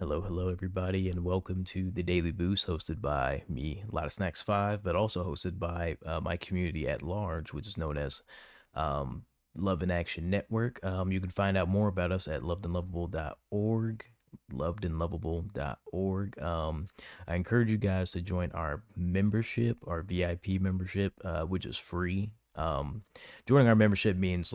Hello, everybody, and welcome to the Daily Boost, hosted by me, a lot of Snacks 5, but also hosted by my community at large, which is known as um, Love in Action Network. You can find out more about us at lovedandlovable.org. Lovedandlovable.org. I encourage you guys to join our membership, our VIP membership, which is free. Joining our membership means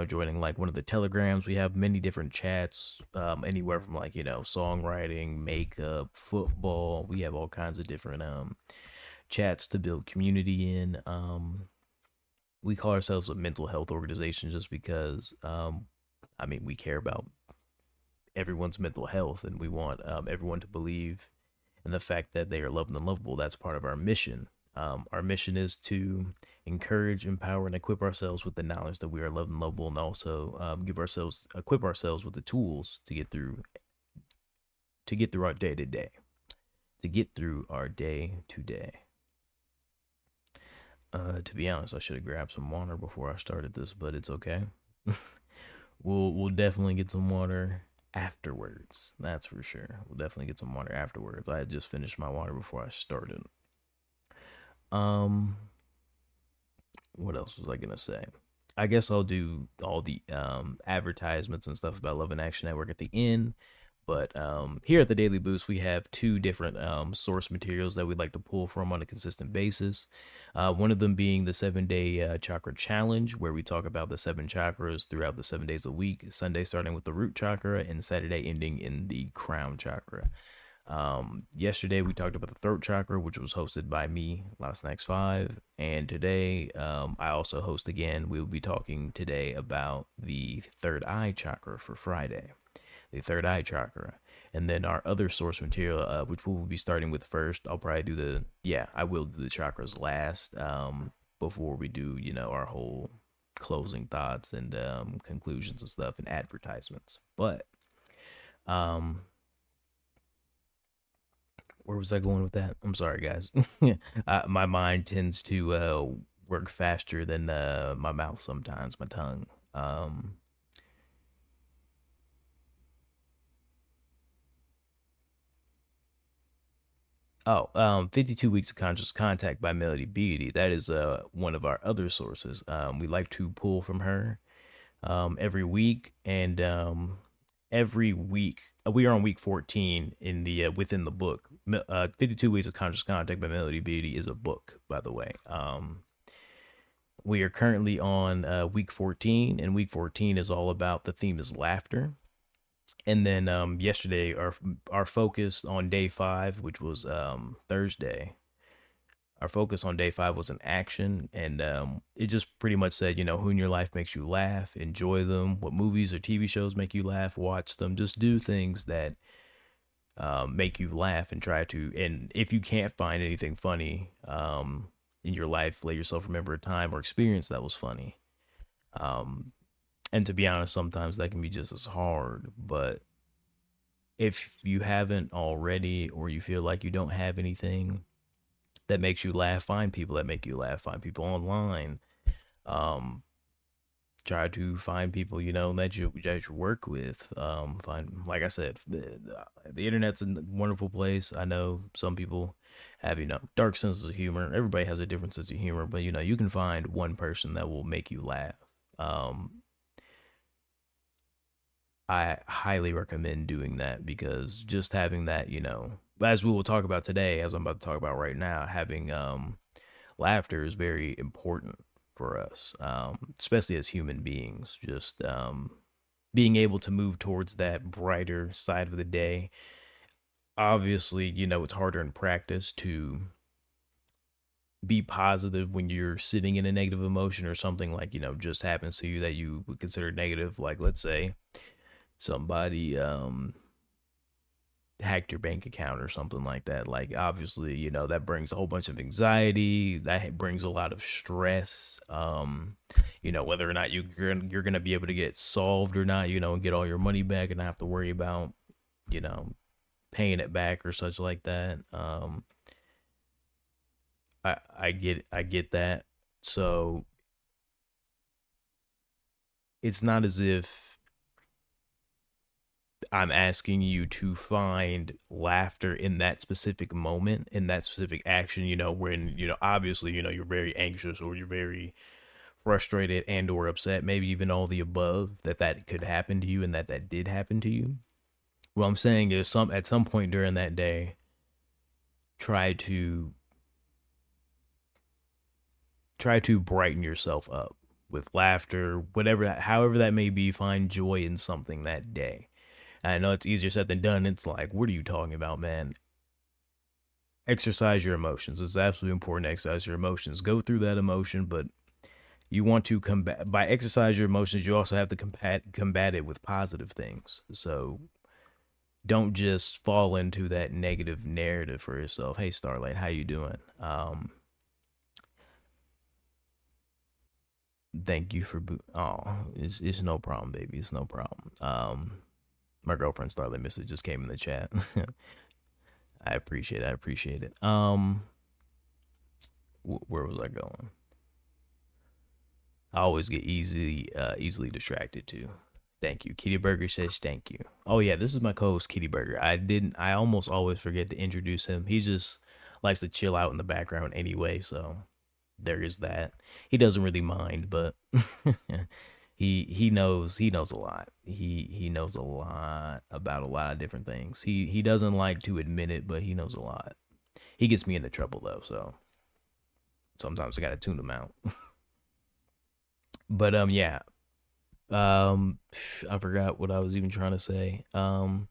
joining like one of the telegrams. We have many different chats, anywhere from songwriting, makeup, football. We have all kinds of different chats to build community in. We call ourselves a mental health organization just because we care about everyone's mental health, and we want everyone to believe in the fact that they are loved and lovable. That's part of our mission. Our mission is to encourage, empower, and equip ourselves with the knowledge that we are loved and lovable, and also equip ourselves with the tools to get through our day to day, to get through our day to day. To be honest, I should have grabbed some water before I started this, but it's okay. We'll definitely get some water afterwards. That's for sure. We'll definitely get some water afterwards. I had just finished my water before I started. Um, what else was I gonna say? I guess I'll do all the advertisements and stuff about Love and Action Network at the end. But here at the Daily Boost, we have two different source materials that we'd like to pull from on a consistent basis. One of them being the 7 day chakra challenge, where we talk about the seven chakras throughout the 7 days a week. Sunday starting with the root chakra, and Saturday ending in the crown chakra. Yesterday we talked about the throat chakra, which was hosted by me, Last Snacks 5. And today, I also host again. We will be talking today about the third eye chakra for Friday, the third eye chakra. And then our other source material, which we will be starting with first. I will do the chakras last, before we do, our whole closing thoughts and conclusions and stuff and advertisements. But, um, where was I going with that? I'm sorry, guys. My mind tends to work faster than my mouth sometimes, my tongue. Um, 52 Weeks of Conscious Contact by Melody Beatty. That is one of our other sources. We like to pull from her every week, and every week we are on week 14 in the within the book. 52 Weeks of Conscious Contact by Melody Beatty is a book, by the way. We are currently on week 14, and week 14 is all about, the theme is laughter. And then yesterday, our focus on day 5, which was Thursday, our focus on day 5 was an action, and it just pretty much said, who in your life makes you laugh, enjoy them, what movies or TV shows make you laugh, watch them, just do things that make you laugh, and try to, and if you can't find anything funny in your life, let yourself remember a time or experience that was funny. Um, and to be honest, sometimes that can be just as hard, but if you haven't already, or you feel like you don't have anything that makes you laugh, find people that make you laugh, find people online. um Try to find people, that you work with. Find, like I said, the internet's a wonderful place. I know some people have, dark senses of humor. Everybody has a different sense of humor, but you can find one person that will make you laugh. um I highly recommend doing that, because just having that, as we will talk about today, as I'm about to talk about right now, having laughter is very important for us, especially as human beings. Just being able to move towards that brighter side of the day. Obviously, it's harder in practice to be positive when you're sitting in a negative emotion, or something like, just happens to you that you would consider negative. Like, let's say somebody hacked your bank account or something like that. Like, obviously, that brings a whole bunch of anxiety, that brings a lot of stress. Whether or not you're gonna be able to get it solved or not, and get all your money back, and not have to worry about, you know paying it back or such like that. I get that. So it's not as if I'm asking you to find laughter in that specific moment, in that specific action, when, obviously, you're very anxious or you're very frustrated and or upset, maybe even all the above, that could happen to you and that did happen to you. What I'm saying is at some point during that day, try to brighten yourself up with laughter, whatever, however that may be. Find joy in something that day. And I know it's easier said than done. It's like, what are you talking about, man? Exercise your emotions. It's absolutely important to exercise your emotions. Go through that emotion, but you want to combat by exercise your emotions. You also have to combat it with positive things. So don't just fall into that negative narrative for yourself. Hey, Starlight, how you doing? Thank you for oh, it's no problem, baby. It's no problem. My girlfriend Starlight Missy just came in the chat. I appreciate it. I appreciate it. Where was I going? I always get easily distracted too. Thank you. Kitty Burger says thank you. Oh yeah, this is my co-host Kitty Burger. I almost always forget to introduce him. He just likes to chill out in the background anyway, so there is that. He doesn't really mind, but he knows a lot. He knows a lot about a lot of different things. He doesn't like to admit it, but he knows a lot. He gets me into trouble though, so sometimes I gotta tune him out. But yeah. Um I forgot what I was even trying to say. Um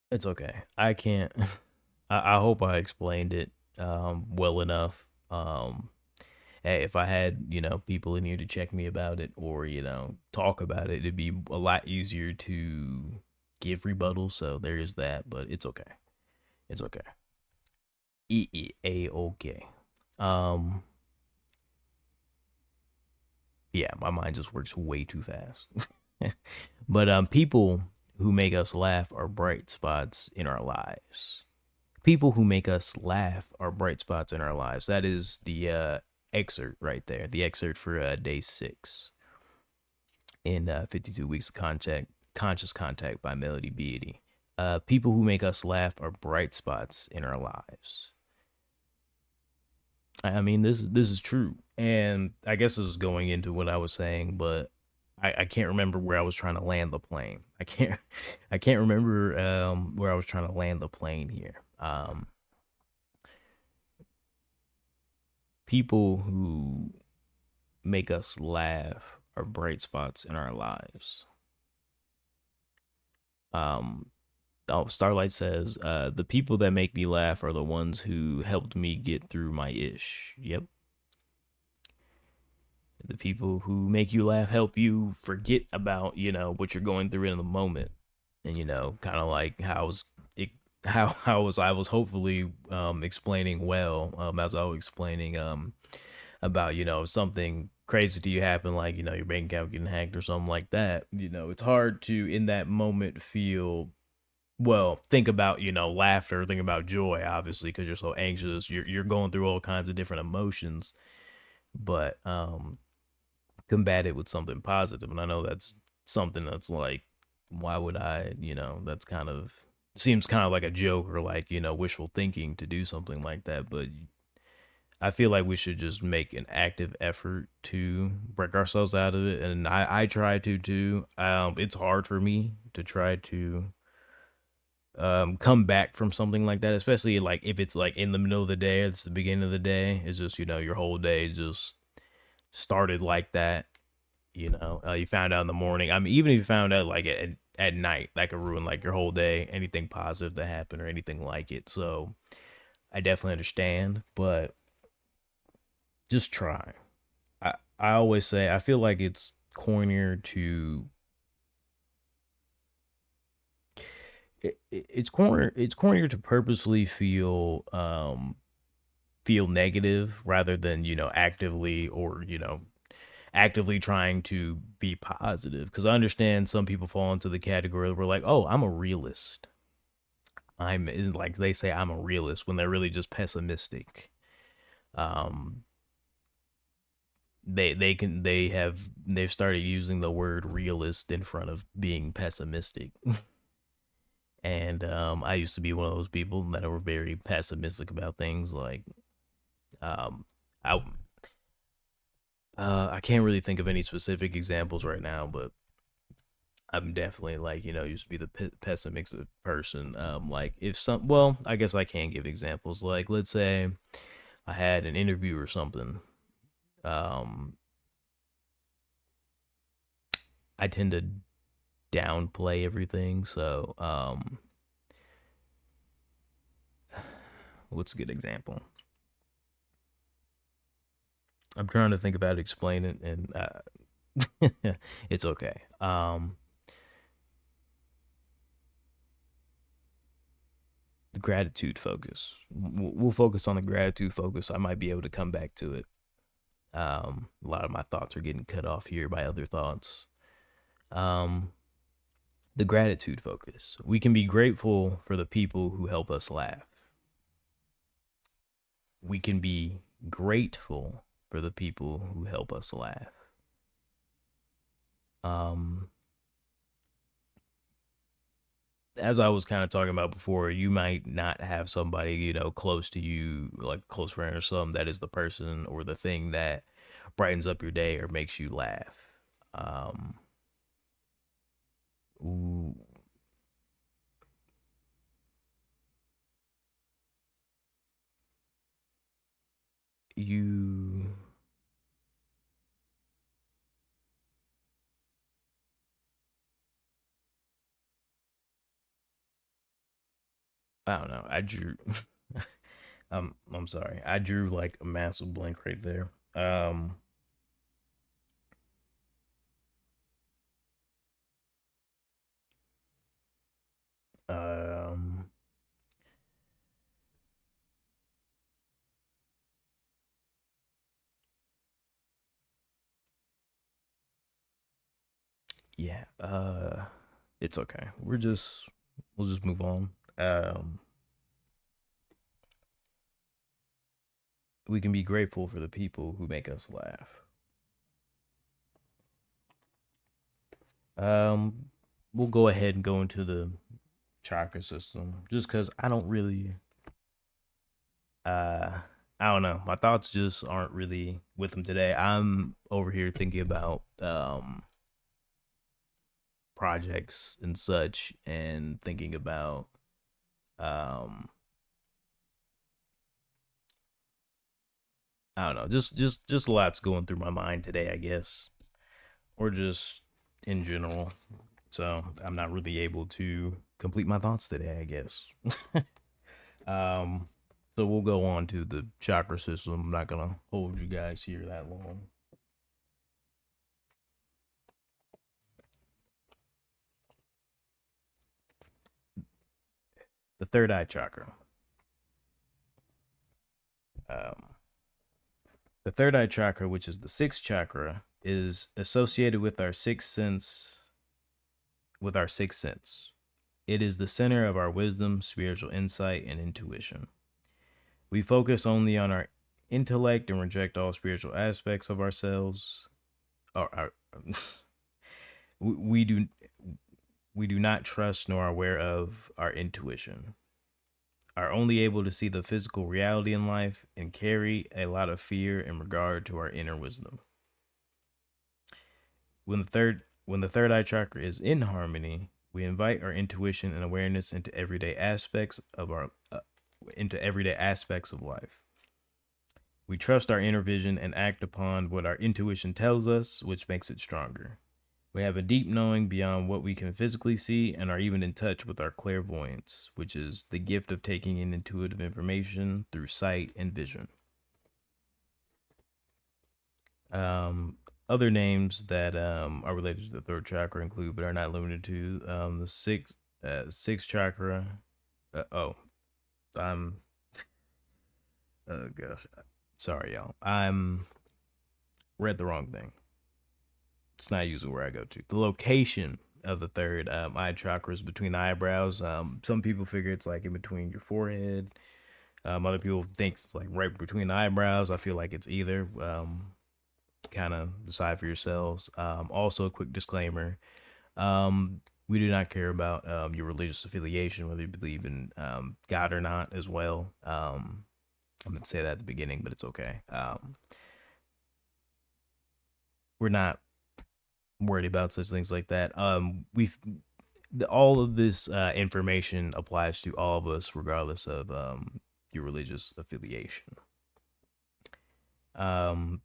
it's okay. I can't I hope I explained it well enough. Hey, if I had, people in here to check me about it or, talk about it, it'd be a lot easier to give rebuttals. So there is that, but it's okay. It's okay. Okay. Um, yeah, my mind just works way too fast. But people who make us laugh are bright spots in our lives. People who make us laugh are bright spots in our lives. That is the excerpt right there. The excerpt for day 6 in 52 Weeks of Conscious Contact by Melody Beatty. People who make us laugh are bright spots in our lives. I mean, this is true, and I guess this is going into what I was saying, but I can't remember where I was trying to land the plane. I can't remember where I was trying to land the plane here. People who make us laugh are bright spots in our lives. Um, oh, Starlight says, the people that make me laugh are the ones who helped me get through my ish. Yep. The people who make you laugh help you forget about, what you're going through in the moment. And, kind of like how I was hopefully explaining well, as I was explaining about, something crazy to you happen, like, your bank account getting hacked or something like that. It's hard to in that moment feel, well, think about, laughter, think about joy, obviously, because you're so anxious, you're going through all kinds of different emotions. But combat it with something positive. And I know that's something that's like, why would I, that's kind of seems kind of like a joke or like, wishful thinking to do something like that. But I feel like we should just make an active effort to break ourselves out of it. And I try to too. It's hard for me to try to come back from something like that, especially like if it's like in the middle of the day, it's the beginning of the day. It's just, your whole day just started like that. You found out in the morning. I mean, even if you found out like at night, that could ruin like your whole day, anything positive that happened or anything like it. So I definitely understand, but just try. I always say I feel like it's cornier to it's cornier to purposely feel negative rather than, actively or, actively trying to be positive, because I understand some people fall into the category where like, oh, I'm a realist. I'm like they say I'm a realist when they're really just pessimistic. Um, they've started using the word realist in front of being pessimistic. And I used to be one of those people that were very pessimistic about things. Like um, I I can't really think of any specific examples right now, but I'm definitely like used to be the pessimistic person. Like if some, well, I guess I can give examples. Like let's say I had an interview or something. Um, I tend to downplay everything. So what's a good example? I'm trying to think about explaining it, and it's okay. The gratitude focus. We'll focus on the gratitude focus. I might be able to come back to it. A lot of my thoughts are getting cut off here by other thoughts. Um, the gratitude focus. We can be grateful for the people who help us laugh. We can be grateful for the people who help us laugh. Um, as I was kind of talking about before, you might not have somebody, close to you, like a close friend or something, that is the person or the thing that brightens up your day or makes you laugh. Um, ooh, you, I don't know. I drew, I'm sorry. I drew like a massive blank right there. Um, yeah. It's okay. We'll just move on. Um, we can be grateful for the people who make us laugh. Um, we'll go ahead and go into the chakra system just because I don't really, uh, I don't know. My thoughts just aren't really with them today. I'm over here thinking about projects and such, and thinking about um I don't know, just lots going through my mind today, I guess, or just in general. So I'm not really able to complete my thoughts today, I guess. Um, so we'll go on to the chakra system. I'm not gonna hold you guys here that long. The third eye chakra. Um, the third eye chakra, which is the sixth chakra, is associated with our sixth sense. With our sixth sense, it is the center of our wisdom, spiritual insight, and intuition. We focus only on our intellect and reject all spiritual aspects of ourselves. Or our, we do we do not trust nor are aware of our intuition, are only able to see the physical reality in life and carry a lot of fear in regard to our inner wisdom. When the third eye chakra is in harmony, we invite our intuition and awareness into everyday aspects of life. We trust our inner vision and act upon what our intuition tells us, which makes it stronger. We have a deep knowing beyond what we can physically see and are even in touch with our clairvoyance, which is the gift of taking in intuitive information through sight and vision. Um, Other names that are related to the third chakra include, but are not limited to, the sixth chakra. Oh, I'm. Oh gosh, sorry, y'all. I'm read the wrong thing. It's not usually where I go to. The location of the third eye chakra is between the eyebrows. Some people figure it's like in between your forehead. Other people think it's like right between the eyebrows. I feel like it's either. Kind of decide for yourselves. Also, a quick disclaimer: we do not care about your religious affiliation, whether you believe in God or not, as well. I'm gonna say that at the beginning, but it's okay. We're not worried about such things like that. We've all of this information applies to all of us, regardless of your religious affiliation. Um,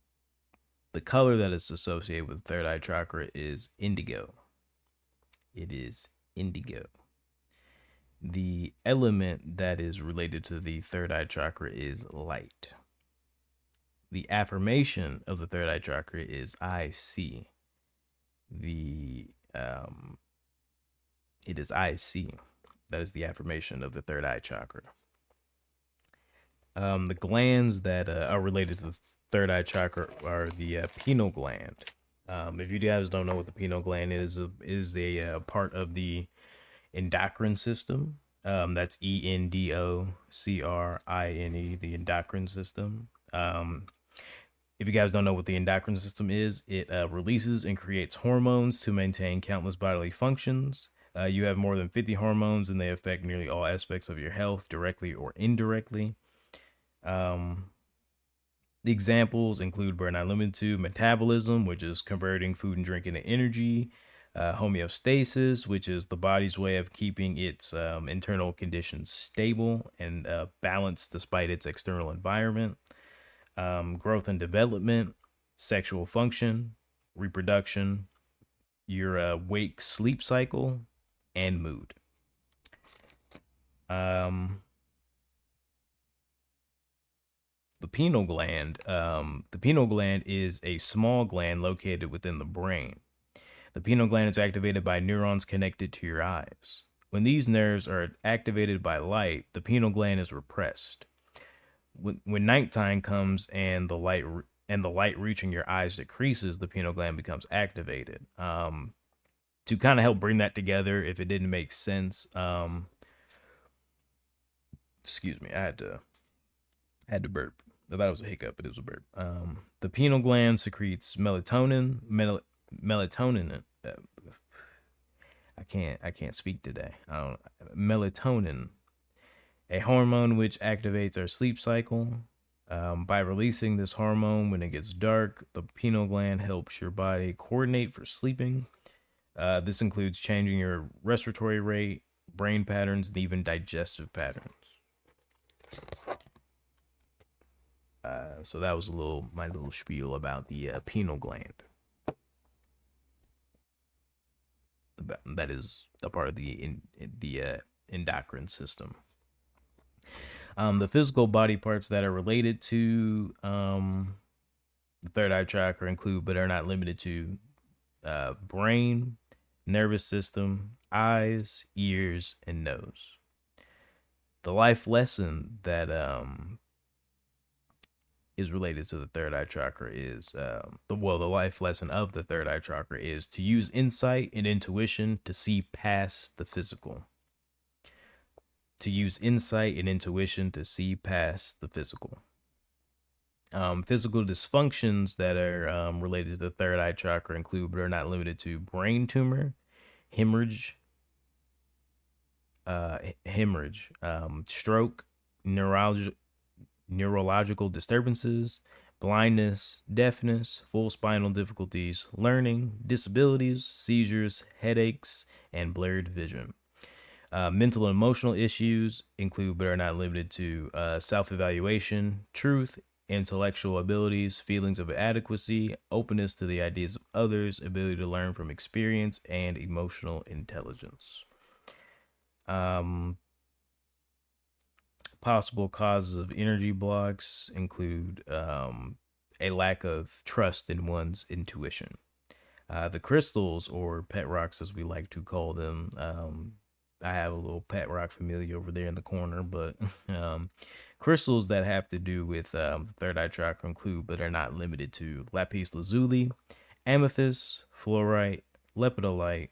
the color that is associated with the third eye chakra is indigo. It is indigo. The element that is related to the third eye chakra is light. The affirmation of the third eye chakra is I see. The It is I see. That is the affirmation of the third eye chakra. The glands that are related to the third eye chakra are the pineal gland. If you guys don't know what the pineal gland is a part of the endocrine system. That's ENDOCRINE, the endocrine system. If you guys don't know what the endocrine system is, it releases and creates hormones to maintain countless bodily functions. You have more than 50 hormones, and they affect nearly all aspects of your health, directly or indirectly. The examples include, but not limited to, metabolism, which is converting food and drink into energy, homeostasis, which is the body's way of keeping its internal conditions stable and balanced despite its external environment, growth and development, sexual function, reproduction, your wake sleep cycle, and mood. The pineal gland. The pineal gland is a small gland located within the brain. The pineal gland is activated by neurons connected to your eyes. When these nerves are activated by light, the pineal gland is repressed. When nighttime comes and the light reaching your eyes decreases, the pineal gland becomes activated. To kind of help bring that together, if it didn't make sense, excuse me, I had to burp. I thought it was a hiccup, but it was a burp. The pineal gland secretes melatonin. Melatonin. I can't speak today. Melatonin, a hormone which activates our sleep cycle. By releasing this hormone when it gets dark, the pineal gland helps your body coordinate for sleeping. This includes changing your respiratory rate, brain patterns, and even digestive patterns. So that was my little spiel about the pineal gland. That is a part of the endocrine system. The physical body parts that are related to the third eye chakra include, but are not limited to, brain, nervous system, eyes, ears, and nose. The life lesson that is related to the third eye chakra is the life lesson of the third eye chakra is to use insight and intuition to see past the physical. To use insight and intuition to see past the physical. Physical dysfunctions that are related to the third eye chakra include, but are not limited to, brain tumor, hemorrhage, stroke, neurological disturbances, blindness, deafness, full spinal difficulties, learning, disabilities, seizures, headaches, and blurred vision. Mental and emotional issues include, but are not limited to, self-evaluation, truth, intellectual abilities, feelings of adequacy, openness to the ideas of others, ability to learn from experience, and emotional intelligence. Possible causes of energy blocks include a lack of trust in one's intuition. The crystals, or pet rocks as we like to call them, I have a little pet rock familia over there in the corner, but crystals that have to do with the third eye chakra include, but are not limited to, lapis lazuli, amethyst, fluorite, lepidolite,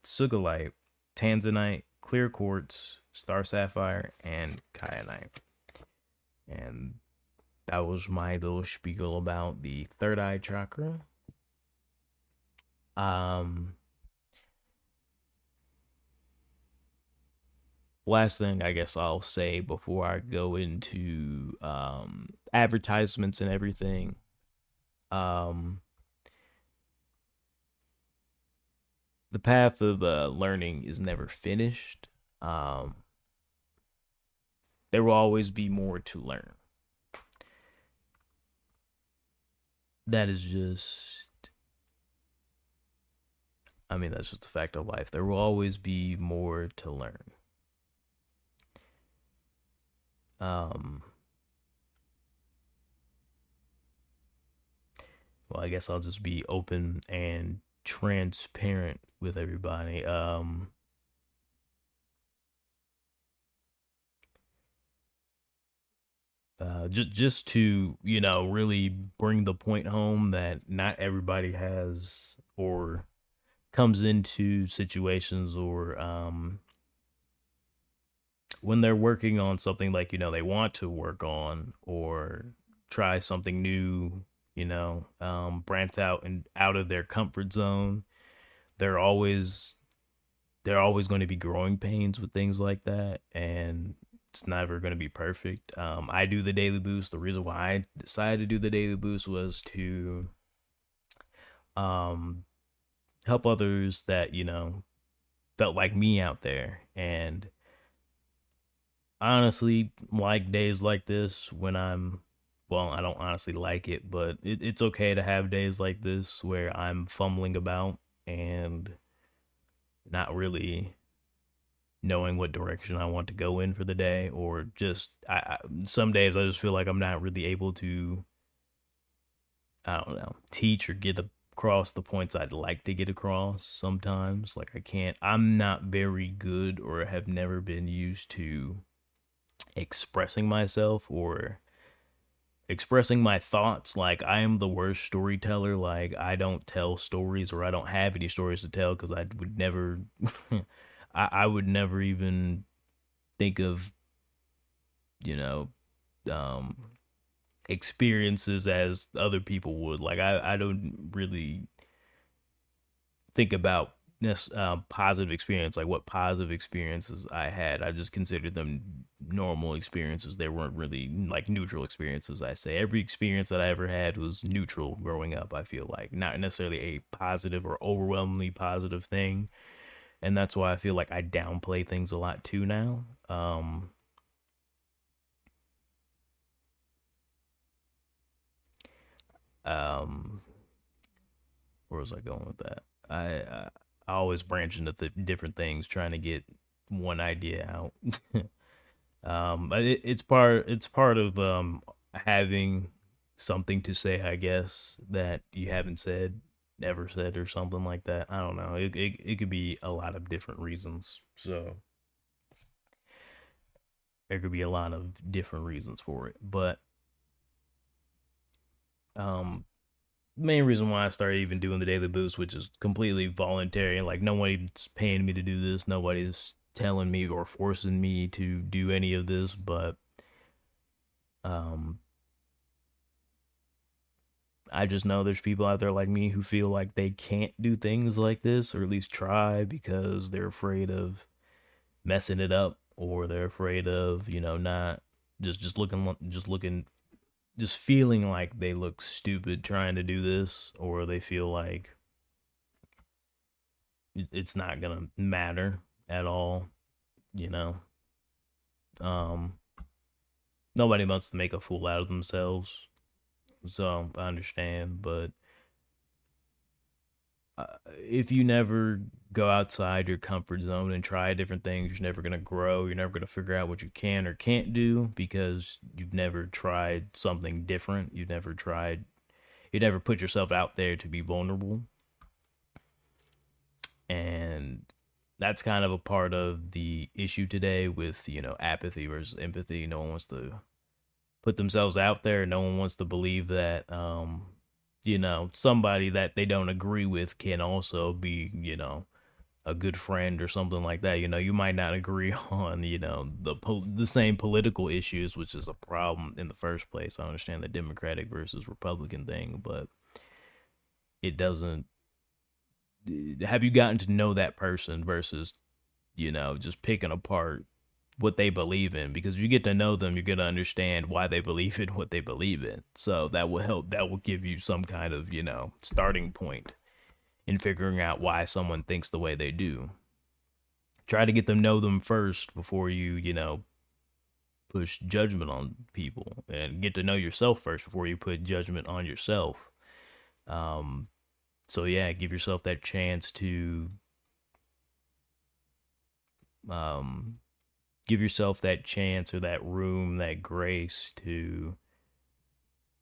Sugilite, Tanzanite, clear quartz, star sapphire, and kyanite. And that was my little spiel about the third eye chakra. Um, Last thing I guess I'll say before I go into advertisements and everything. Um, the path of learning is never finished. Um, there will always be more to learn. That is just, I mean, that's just a fact of life. There will always be more to learn. Um, well, I guess I'll just be open and transparent with everybody. Just to really bring the point home that not everybody has or comes into situations or when they're working on something like they want to work on or try something new, branch out and out of their comfort zone. They're always they're always going to be growing pains with things like that, and it's never going to be perfect. I do the daily boost. The reason why I decided to do the daily boost was to um, help others that felt like me out there. And I honestly like days like this when well, I don't honestly like it, but it's okay to have days like this where I'm fumbling about and not really knowing what direction I want to go in for the day, or just some days I just feel like I'm not really able to, I don't know, teach or get across the points I'd like to get across. Sometimes, like I'm not very good or have never been used to expressing myself or expressing my thoughts. Like I am the worst storyteller. Like I don't tell stories or I don't have any stories to tell because I would never, I would never even think of you know um experiences as other people would. Like I don't really think about this positive experience, like what positive experiences I had. I just considered them normal experiences. They weren't really like neutral experiences. I say every experience that I ever had was neutral growing up. I feel like not necessarily a positive or overwhelmingly positive thing, and that's why I feel like I downplay things a lot too now. Um, where was I going with that? I always branch into different things, trying to get one idea out. But it's part of having something to say, I guess, that you haven't said, never said, or something like that. I don't know. It could be a lot of different reasons. So there could be a lot of different reasons for it. But um, main reason why I started even doing the daily boost, which is completely voluntary, like nobody's paying me to do this, nobody's telling me or forcing me to do any of this, but um, I just know there's people out there like me who feel like they can't do things like this, or at least try, because they're afraid of messing it up, or they're afraid of not just looking just feeling like they look stupid trying to do this, or they feel like it's not gonna matter at all. You know, um, nobody wants to make a fool out of themselves, so I understand. But if you never go outside your comfort zone and try different things, you're never gonna grow. You're never gonna figure out what you can or can't do because you've never tried something different. You've never tried. You never put yourself out there to be vulnerable, and that's kind of a part of the issue today with apathy versus empathy. No one wants to put themselves out there. No one wants to believe that somebody that they don't agree with can also be, a good friend or something like that. You might not agree on, the same political issues, which is a problem in the first place. I understand the Democratic versus Republican thing, but it doesn't. Have you gotten to know that person versus, just picking apart what they believe in? Because if you get to know them, you're going to understand why they believe in what they believe in. So that will help. That will give you some kind of, starting point in figuring out why someone thinks the way they do. Try to get them know them first before you, push judgment on people, and get to know yourself first before you put judgment on yourself. Um, so yeah, give yourself that chance to um, give yourself that chance or that room, that grace to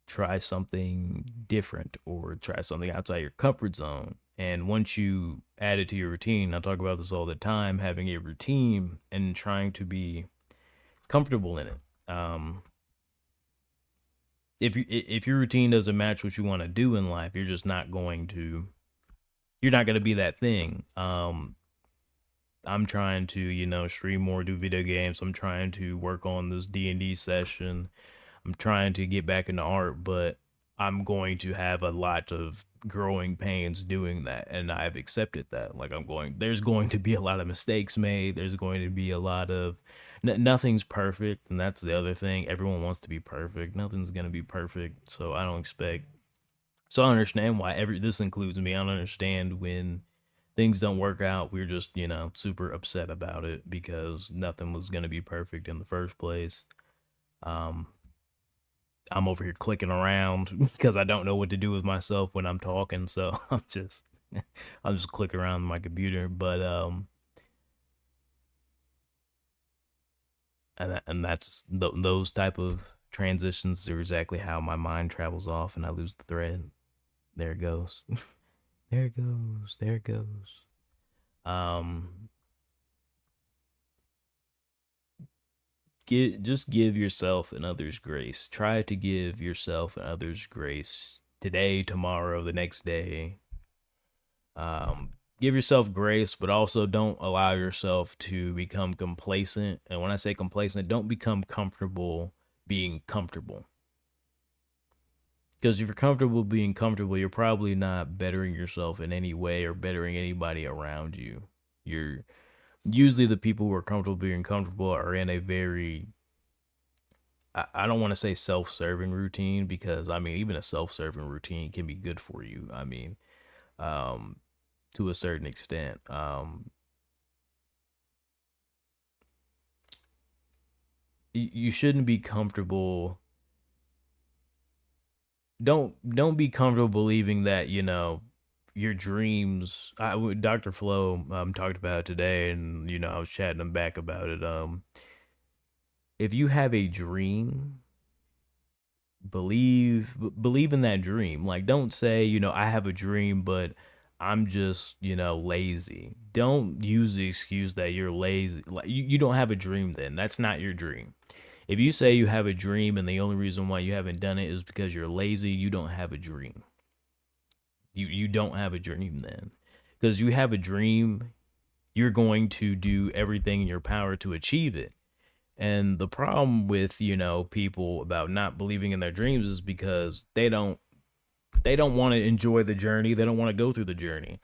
try something different or try something outside your comfort zone. And once you add it to your routine, I talk about this all the time, having a routine and trying to be comfortable in it. Um, if your routine doesn't match what you want to do in life, you're not going to be that thing. I'm trying to, stream more, do video games. I'm trying to work on this D&D session. I'm trying to get back into art, but I'm going to have a lot of growing pains doing that, and I've accepted that. Like, there's going to be a lot of mistakes made. There's going to be a lot of nothing's perfect, and that's the other thing. Everyone wants to be perfect. Nothing's going to be perfect, so I don't expect. So I understand why this includes me. I don't understand when things don't work out. We're just, super upset about it because nothing was going to be perfect in the first place. Um, I'm over here clicking around because I don't know what to do with myself when I'm talking. So I'm just clicking around my computer. But and that's those type of transitions are exactly how my mind travels off, and I lose the thread. There it goes. There it goes. There it goes. Um, give yourself and others grace. Try to give yourself and others grace today, tomorrow, the next day. Give yourself grace, but also don't allow yourself to become complacent. And when I say complacent, don't become comfortable being comfortable. Because if you're comfortable being comfortable, you're probably not bettering yourself in any way or bettering anybody around you. You're usually the people who are comfortable being comfortable are in a very, I don't want to say self-serving routine, because I mean even a self-serving routine can be good for you. I mean, um, to a certain extent. You shouldn't be comfortable. Don't be comfortable believing that your dreams. Dr. Flo talked about it today, and I was chatting him back about it. If you have a dream, believe in that dream. Like, don't say, I have a dream, but I'm just, lazy. Don't use the excuse that you're lazy. Like, you don't have a dream. Then that's not your dream. If you say you have a dream and the only reason why you haven't done it is because you're lazy, you don't have a dream. You don't have a dream then. Because you have a dream, you're going to do everything in your power to achieve it. And the problem with, people about not believing in their dreams is because they don't want to enjoy the journey. They don't want to go through the journey.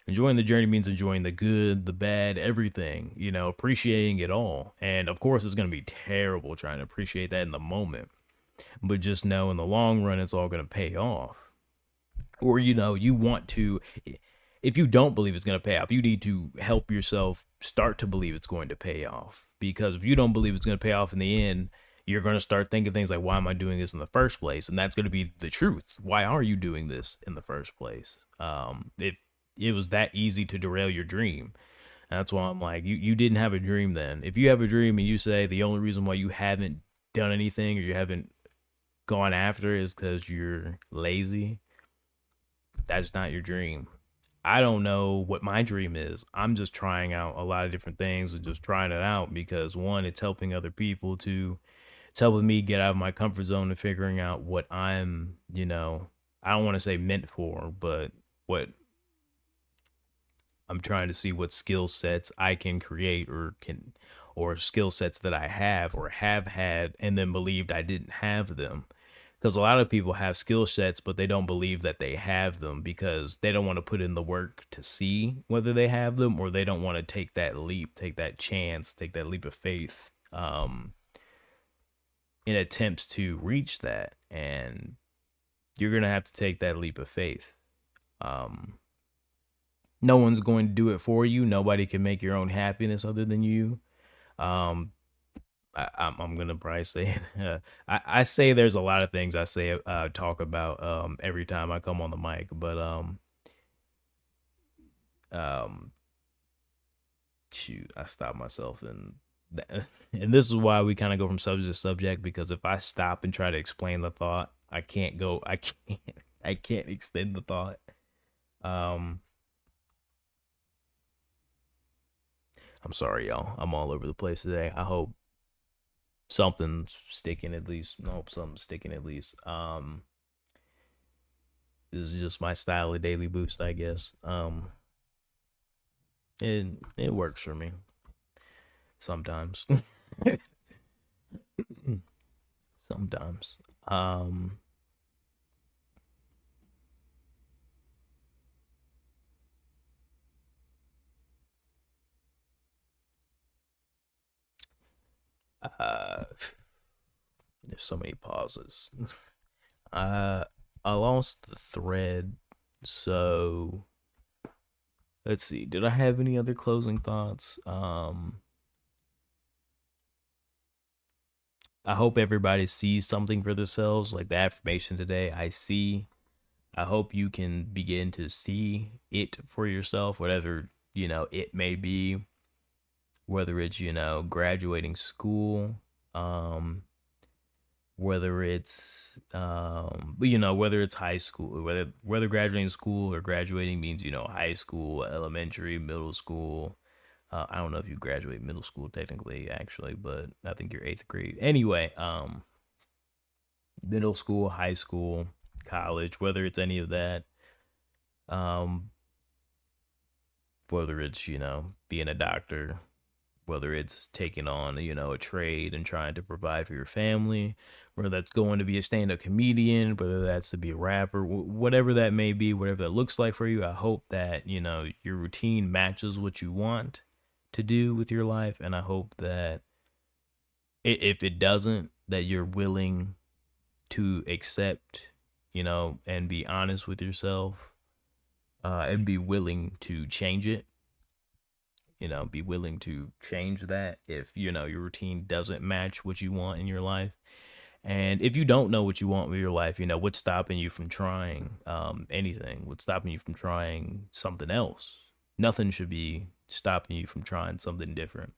Enjoying the journey means enjoying the good, the bad, everything, appreciating it all. And of course, it's going to be terrible trying to appreciate that in the moment. But just know in the long run, it's all going to pay off. Or, you want to, if you don't believe it's going to pay off, you need to help yourself start to believe it's going to pay off. Because if you don't believe it's going to pay off in the end, you're going to start thinking things like, why am I doing this in the first place? And that's going to be the truth. Why are you doing this in the first place? If it was that easy to derail your dream. That's why I'm like, you didn't have a dream then. If you have a dream and you say the only reason why you haven't done anything or you haven't gone after it is because you're lazy, that's not your dream. I don't know what my dream is. I'm just trying out a lot of different things and just trying it out because one, it's helping other people. Two, it's helping me get out of my comfort zone and figuring out what I'm, I don't want to say meant for, but what I'm trying to see what skill sets I can create or skill sets that I have or have had and then believed I didn't have them. Because a lot of people have skill sets, but they don't believe that they have them because they don't want to put in the work to see whether they have them, or they don't want to take that leap, take that chance, take that leap of faith in attempts to reach that. And you're going to have to take that leap of faith. Um, no one's going to do it for you. Nobody can make your own happiness other than you. Um, I'm gonna probably say it. I say there's a lot of things I say talk about every time I come on the mic, but um shoot, I stopped myself and and this is why we kind of go from subject to subject, because if I stop and try to explain the thought, I can't extend the thought. Um I'm sorry, y'all. I'm all over the place today. I hope something's sticking at least. I hope something's sticking at least. This is just my style of daily boost, I guess. It works for me sometimes. Sometimes. Um, uh, there's so many pauses. Uh, I lost the thread. So let's see. Did I have any other closing thoughts? I hope everybody sees something for themselves. Like the affirmation today, I see. I hope you can begin to see it for yourself, whatever, it may be, whether it's, graduating school, um, whether it's, whether it's high school, whether graduating school or graduating means, high school, elementary, middle school. I don't know if you graduate middle school technically, actually, but I think you're eighth grade. Anyway, middle school, high school, college, whether it's any of that, um, whether it's, being a doctor, whether it's taking on, a trade and trying to provide for your family, whether that's going to be a stand up comedian, whether that's to be a rapper, whatever that may be, whatever that looks like for you. I hope that, your routine matches what you want to do with your life. And I hope that if it doesn't, that you're willing to accept, and be honest with yourself, and be willing to change it. Be willing to change that if your routine doesn't match what you want in your life. And if you don't know what you want with your life, what's stopping you from trying anything? What's stopping you from trying something else? Nothing should be stopping you from trying something different.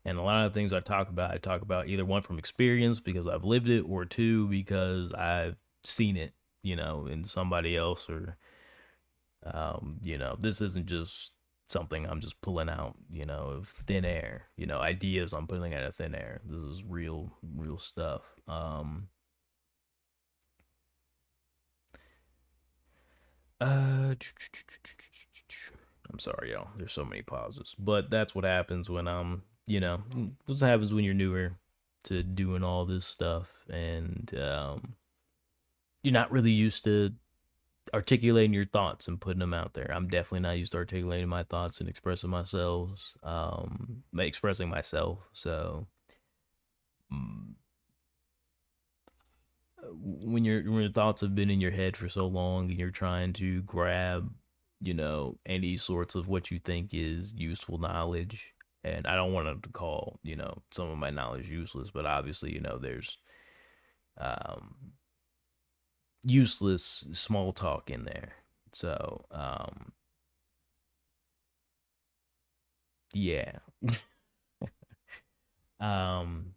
And a lot of things I talk about either one from experience because I've lived it, or two because I've seen it, in somebody else, or this isn't just something I'm just pulling out, of thin air, ideas I'm pulling out of thin air. This is real stuff. Uh, I'm sorry, y'all. There's so many pauses, but that's what happens when what happens when you're newer to doing all this stuff, and you're not really used to articulating your thoughts and putting them out there. I'm definitely not used to articulating my thoughts and expressing myself. So mm, when your thoughts have been in your head for so long and you're trying to grab, any sorts of what you think is useful knowledge. And I don't want to call, some of my knowledge useless, but obviously, there's um, useless small talk in there. So, yeah. um,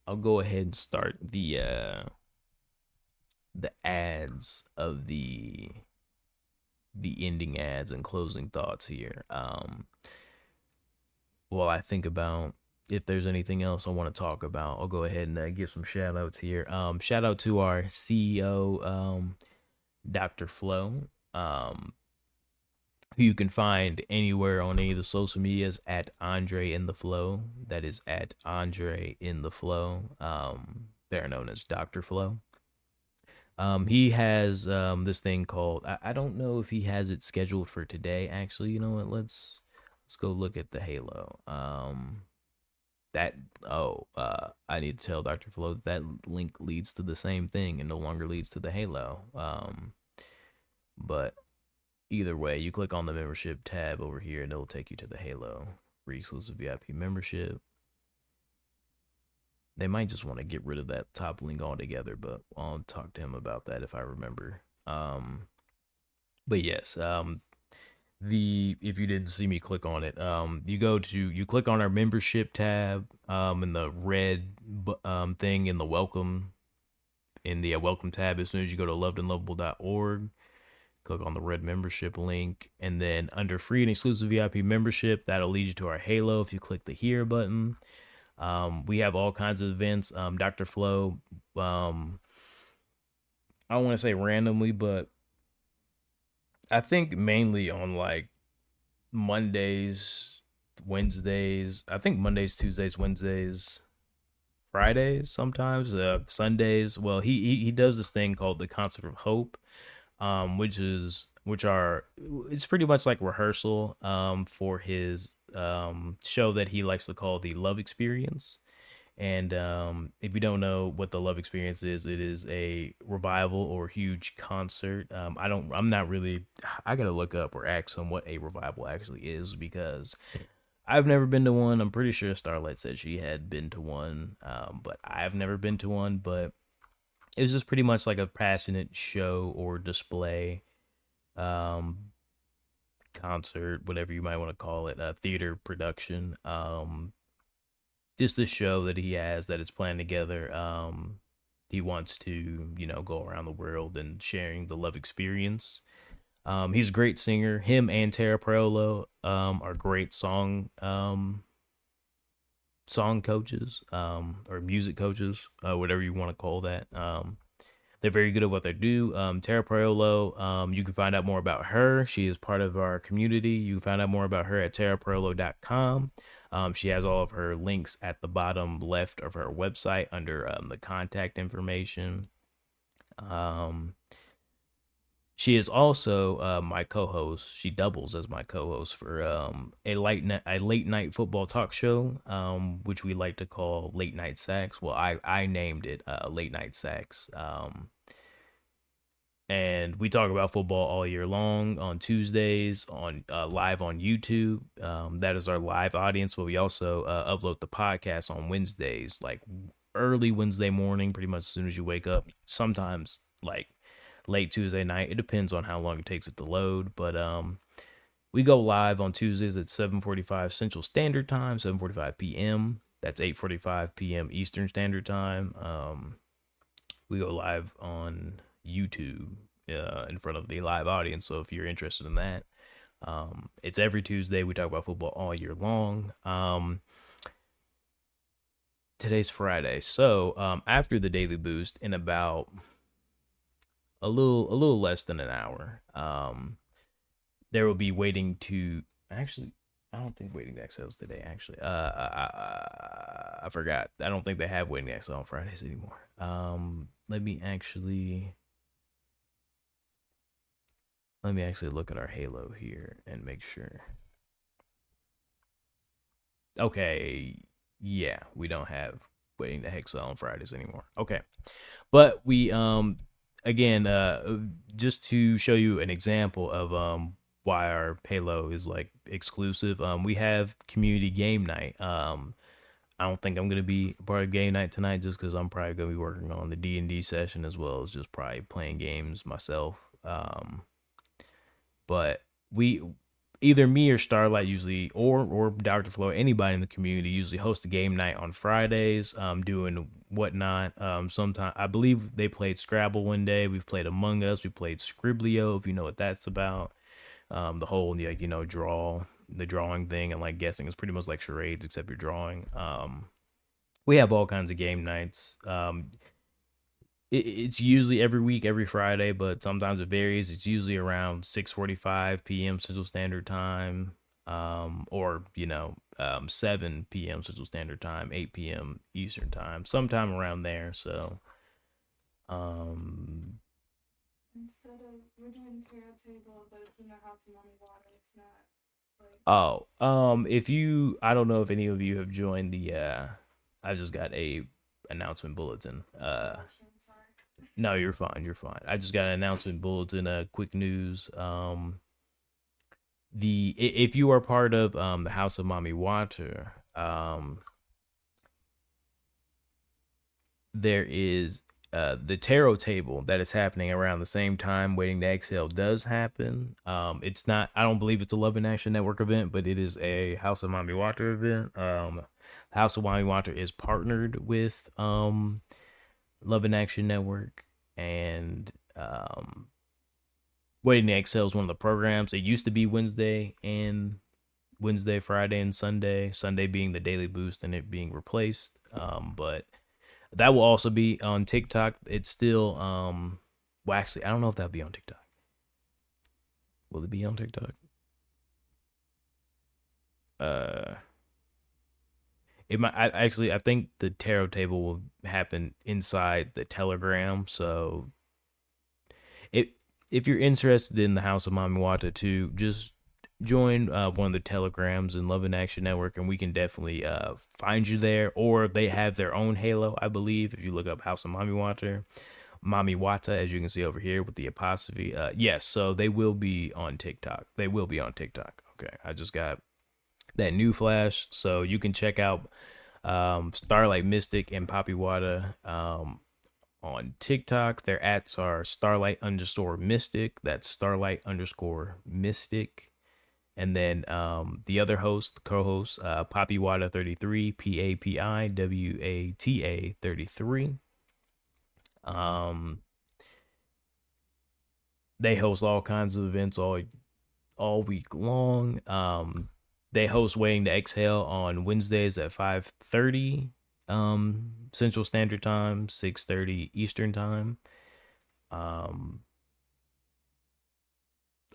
I'll go ahead and start the ads of the ending ads and closing thoughts here. Well, I think about if there's anything else I want to talk about, I'll go ahead and give some shout outs here. Shout out to our CEO, Dr. Flo, um, who you can find anywhere on any of the social medias at Andre in the Flow. That is at Andre in the Flow. They're known as Dr. Flo. He has this thing called, I don't know if he has it scheduled for today. Actually, you know what? Let's go look at the Halo. That I need to tell Dr. Flo that link leads to the same thing and no longer leads to the Halo. But either way, you click on the membership tab over here and it'll take you to the Halo free exclusive VIP membership. They might just want to get rid of that top link altogether, but I'll talk to him about that if I remember. But yes, the if you didn't see me click on it, you click on our membership tab, in the red thing in the welcome tab. As soon as you go to lovedandlovable.org, click on the red membership link, and then under free and exclusive VIP membership, that'll lead you to our Halo. If you click the here button, we have all kinds of events. Dr. Flo, I don't want to say randomly, but I think mainly on like Mondays, Wednesdays. I think Mondays, Tuesdays, Wednesdays, Fridays, sometimes Sundays. Well, he does this thing called the Concert of Hope, which are it's pretty much like rehearsal for his show that he likes to call the Love Experience. And if you don't know what the Love Experience is, it is a revival or huge concert. I'm not really. I gotta look up or ask him what a revival actually is because I've never been to one. I'm pretty sure Starlight said she had been to one, but I've never been to one. But it was just pretty much like a passionate show or display, um, concert, whatever you might want to call it, a theater production. Just a show that he has that is planned together. He wants to, go around the world and sharing the love experience. He's a great singer. Him and Tara Paolo are great song coaches, or music coaches, whatever you want to call that. They're very good at what they do. Tara Paolo, you can find out more about her. She is part of our community. You can find out more about her at tarapaolo.com. She has all of her links at the bottom left of her website under the contact information. She is also my co-host. She doubles as my co-host for a late night football talk show, which we like to call Late Night Sacks. Well, I named it Late Night Sacks. And we talk about football all year long on Tuesdays on live on YouTube. That is our live audience, but we also upload the podcast on Wednesdays, like early Wednesday morning, pretty much as soon as you wake up. Sometimes like late Tuesday night. It depends on how long it takes it to load, but we go live on Tuesdays at 7:45 Central Standard Time, 7:45 p.m. That's 8:45 p.m. Eastern Standard Time. We go live on YouTube in front of the live audience. So if you're interested in that, it's every Tuesday. We talk about football all year long. Today's Friday, so after the daily boost, in about a little less than an hour, there will be waiting to actually. I don't think Waiting to Exhale is today. Actually, I forgot. I don't think they have Waiting to Exhale on Fridays anymore. Let me actually look at our Halo here and make sure. Okay, yeah, we don't have Waiting to Exhale on Fridays anymore. Okay, but we again just to show you an example of why our Halo is like exclusive. We have community game night. I don't think I'm gonna be part of game night tonight just because I'm probably gonna be working on the D&D session as well as just probably playing games myself. But we either me or Starlight usually or Dr. Flo, anybody in the community usually host a game night on Fridays, doing whatnot. Sometimes I believe they played Scrabble one day. We've played Among Us. We played Scriblio, if you know what that's about. The whole draw the drawing thing and like guessing. It's pretty much like charades except you're drawing. We have all kinds of game nights. It's usually every week, every Friday, but sometimes it varies. It's usually around 6:45 p.m. Central Standard Time, or 7 p.m. Central Standard Time, 8 p.m. Eastern Time, sometime around there. So, um, Instead of we're doing tarot table, but it's in the house of mommy water. It's not like if you, I don't know if any of you have joined the. I just got a announcement bulletin. sorry. No, you're fine. You're fine. I just got an announcement bulletin. Quick news. The if you are part of the House of Mommy Water, there is the tarot table that is happening around the same time Waiting to Exhale does happen. It's not, I don't believe it's a Love and Action Network event, but it is a House of Mommy Water event. House of Mommy Water is partnered with Love and Action Network, and Waiting to Exhale is one of the programs. It used to be Wednesday, Friday, and Sunday. Sunday being the daily boost and it being replaced. But that will also be on TikTok. It's still well, actually, I don't know if that'll be on TikTok. Will it be on TikTok? Uh it might, I think the tarot table will happen inside the Telegram. So if if you're interested in the House of Mami Wata too, just join one of the telegrams in Love and Action Network, and we can definitely find you there. Or they have their own Halo, I believe. If you look up House of Mami Wata, as you can see over here with the apostrophe. Yes, so they will be on TikTok. They will be on TikTok. Okay, I just got that new flash, so you can check out Starlight Mystic and Poppy Wata on TikTok. Their ats are Starlight underscore Mystic. That's Starlight underscore Mystic. And then the other host, co-host, Poppy Wata 33, PAPIWATA 33. Um, they host all kinds of events all week long. They host Waiting to Exhale on Wednesdays at 5:30 Central Standard Time, 6:30 Eastern Time. Um,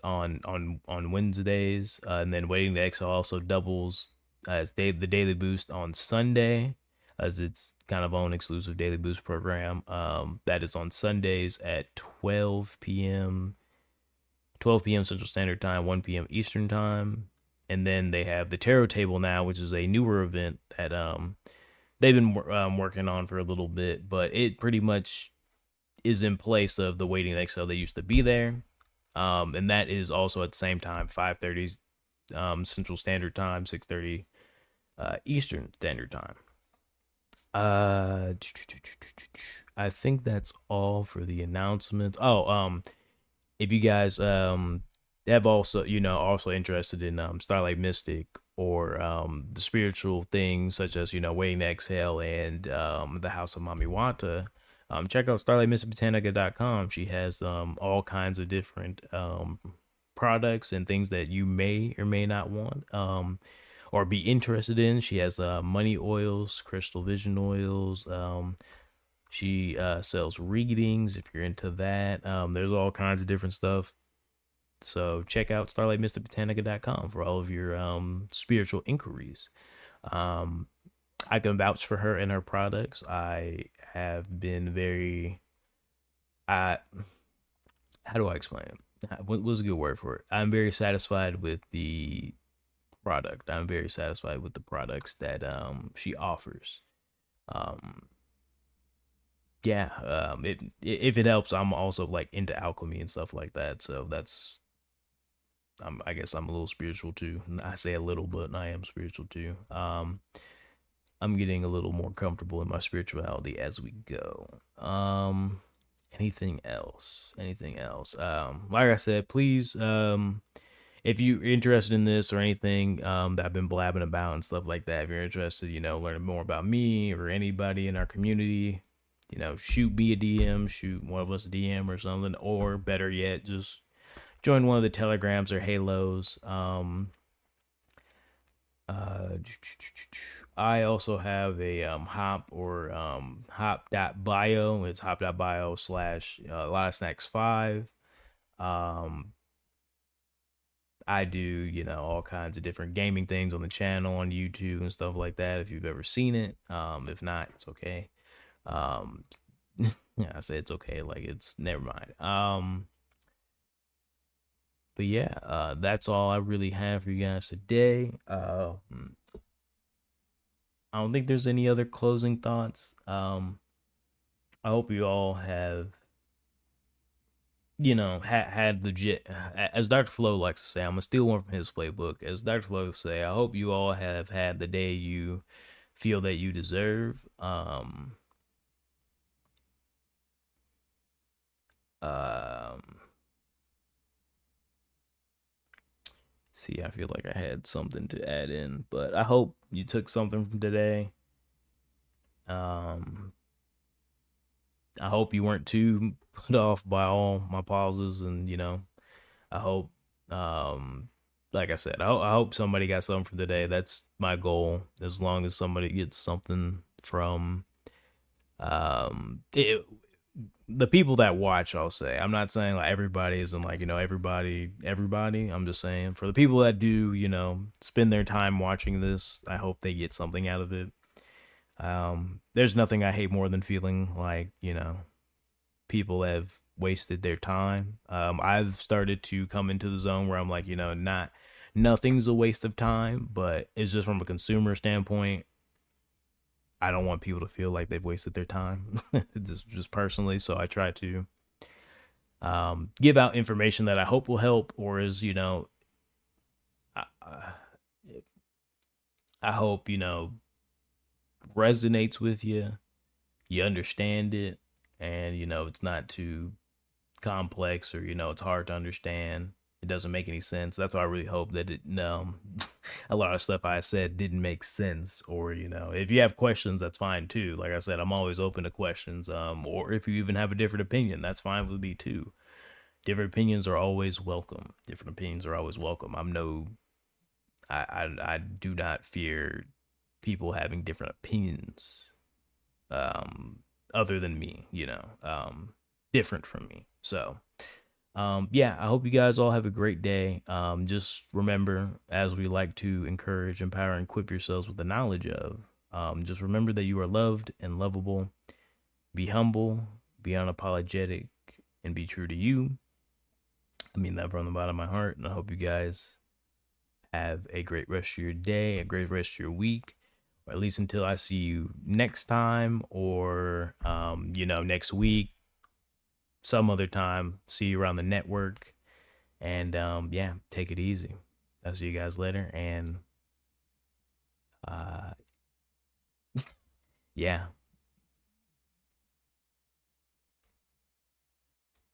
on Wednesdays, and then Waiting to Exhale also doubles as the daily boost on Sunday, as its kind of own exclusive daily boost program. That is on Sundays at 12 p.m. Central Standard Time, 1 p.m. Eastern Time. And then they have the Tarot Table now, which is a newer event that they've been working on for a little bit, but it pretty much is in place of the Waiting to Exhale. They used to be there, and that is also at the same time 5:30 Central Standard Time, 6:30 Eastern Standard Time. Uh, I think that's all for the announcements. Oh, if you guys have also also interested in Starlight Mystic or the spiritual things such as Waiting to Exhale and the House of Mami Wata, check out starlightmysticbotanica.com. She has all kinds of different products and things that you may or may not want or be interested in. She has money oils, crystal vision oils. She sells readings if you're into that. There's all kinds of different stuff. So check out starlightmysticbotanica.com for all of your spiritual inquiries. Um, I can vouch for her and her products. I have been very, I how do I explain it? What was a good word for it? I'm very satisfied with the product. I'm very satisfied with the products that she offers. Um, yeah, if it helps, I'm also like into alchemy and stuff like that. So that's I guess I'm a little spiritual too. I say a little, but I am spiritual too. I'm getting a little more comfortable in my spirituality as we go. Anything else? Anything else? Like I said, please, if you're interested in this or anything that I've been blabbing about and stuff like that, if you're interested, learning more about me or anybody in our community, shoot me a DM, shoot one of us a DM or something, or better yet, just join one of the telegrams or halos. Uh, I also have a hop or hop.bio. It's hop.bio slash last snacks 5. Um, I do, all kinds of different gaming things on the channel on YouTube and stuff like that. If you've ever seen it, if not, it's okay. Um, yeah, I say it's okay, like it's never mind. But yeah, that's all I really have for you guys today. I don't think there's any other closing thoughts. I hope you all have, had legit, as Dr. Flo likes to say, I'm gonna steal one from his playbook. As Dr. Flo say, I hope you all have had the day you feel that you deserve. Um, See, I feel like I had something to add in, but I hope you took something from today. Um, I hope you weren't too put off by all my pauses, and I hope, um, like I said, I hope somebody got something from today. That's my goal. As long as somebody gets something from, it, the people that watch, I'll say. I'm not saying like everybody isn't like everybody. I'm just saying for the people that do, spend their time watching this. I hope they get something out of it. There's nothing I hate more than feeling like people have wasted their time. I've started to come into the zone where I'm like, not nothing's a waste of time, but it's just from a consumer standpoint. I don't want people to feel like they've wasted their time, just personally. So I try to give out information that I hope will help, or is I, I hope resonates with you. You understand it, and it's not too complex, or it's hard to understand. It doesn't make any sense. That's why I really hope that it a lot of stuff I said didn't make sense, or if you have questions, that's fine too. Like I said, I'm always open to questions. Or if you even have a different opinion, that's fine with me too. Different opinions are always welcome. Different opinions are always welcome. I do not fear people having different opinions, um other than me, different from me. So yeah, I hope you guys all have a great day. Just remember, as we like to encourage, empower, and equip yourselves with the knowledge of, just remember that you are loved and lovable. Be humble, be unapologetic, and be true to you. I mean that from the bottom of my heart, and I hope you guys have a great rest of your day, a great rest of your week, or at least until I see you next time, or next week, some other time. See you around the network, and yeah, take it easy. I'll see you guys later, and uh, yeah.